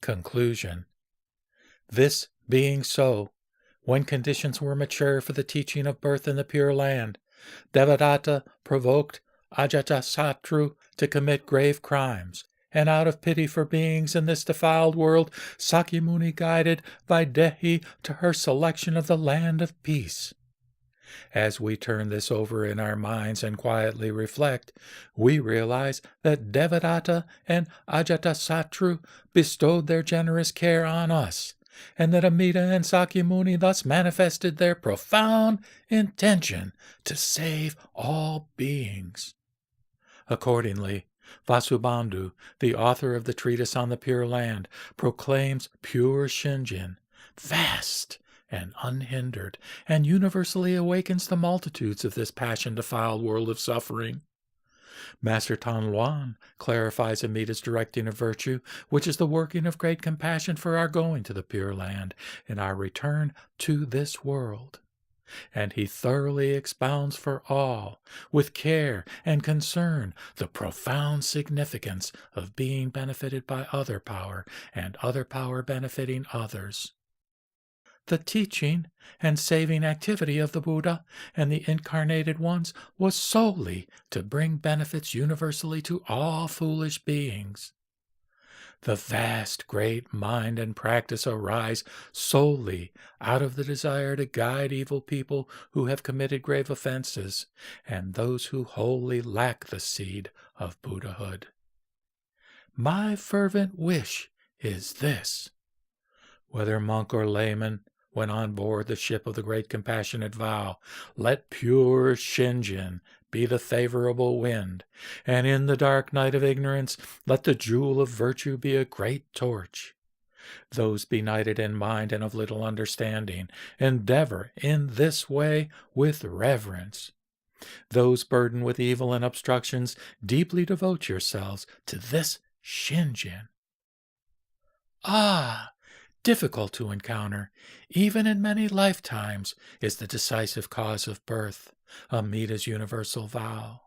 Conclusion. This being so, when conditions were mature for the teaching of birth in the Pure Land, Devadatta provoked Ajatasattu to commit grave crimes, and out of pity for beings in this defiled world, Sakyamuni guided Vaidehi to her selection of the land of peace. As we turn this over in our minds and quietly reflect, we realize that Devadatta and Ajatasattu bestowed their generous care on us, and that Amida and Sakyamuni thus manifested their profound intention to save all beings. Accordingly, Vasubandhu, the author of the treatise on the Pure Land, proclaims pure Shinjin, vast and unhindered, and universally awakens the multitudes of this passion-defiled world of suffering. Master Tan Luan clarifies Amida's directing of virtue, which is the working of great compassion for our going to the Pure Land and our return to this world. And he thoroughly expounds for all, with care and concern, the profound significance of being benefited by other power and other power benefiting others. The teaching and saving activity of the Buddha and the incarnated ones was solely to bring benefits universally to all foolish beings. The vast, great mind and practice arise solely out of the desire to guide evil people who have committed grave offenses and those who wholly lack the seed of Buddhahood. My fervent wish is this: whether monk or layman, when on board the ship of the Great Compassionate Vow, let pure Shinjin be the favorable wind, and in the dark night of ignorance let the jewel of virtue be a great torch. Those benighted in mind and of little understanding, endeavor in this way with reverence. Those burdened with evil and obstructions, deeply devote yourselves to this Shinjin. Ah! Difficult to encounter, even in many lifetimes, is the decisive cause of birth, Amida's universal vow,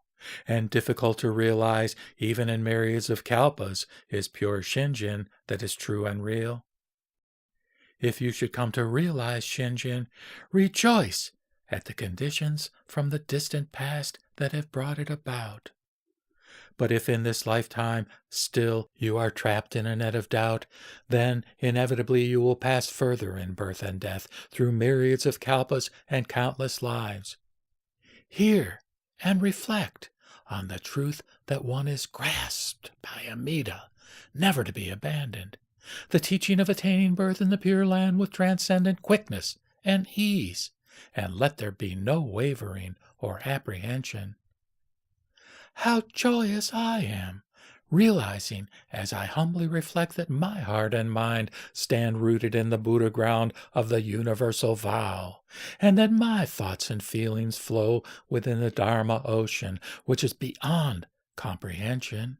and difficult to realize, even in myriads of kalpas, is pure Shinjin that is true and real. If you should come to realize Shinjin, rejoice at the conditions from the distant past that have brought it about. But if in this lifetime still you are trapped in a net of doubt, then inevitably you will pass further in birth and death through myriads of kalpas and countless lives. Hear and reflect on the truth that one is grasped by Amida, never to be abandoned, the teaching of attaining birth in the Pure Land with transcendent quickness and ease, and let there be no wavering or apprehension. How joyous I am, realizing as I humbly reflect that my heart and mind stand rooted in the Buddha ground of the universal vow, and that my thoughts and feelings flow within the Dharma ocean, which is beyond comprehension.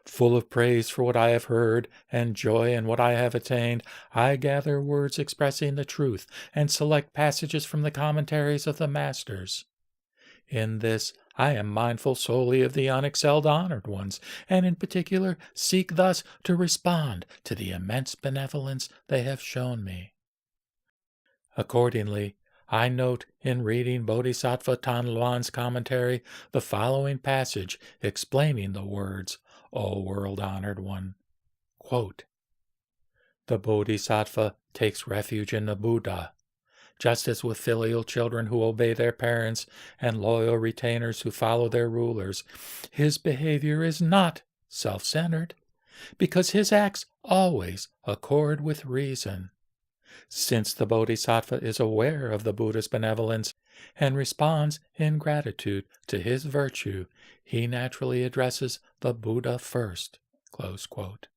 Full of praise for what I have heard and joy in what I have attained, I gather words expressing the truth and select passages from the commentaries of the masters. In this, I am mindful solely of the unexcelled honored ones, and in particular seek thus to respond to the immense benevolence they have shown me. Accordingly, I note in reading Bodhisattva Tan Luan's commentary the following passage explaining the words, O world-honored one. Quote, the Bodhisattva takes refuge in the Buddha, just as with filial children who obey their parents and loyal retainers who follow their rulers, his behavior is not self-centered, because his acts always accord with reason. Since the Bodhisattva is aware of the Buddha's benevolence and responds in gratitude to his virtue, he naturally addresses the Buddha first. Close quote.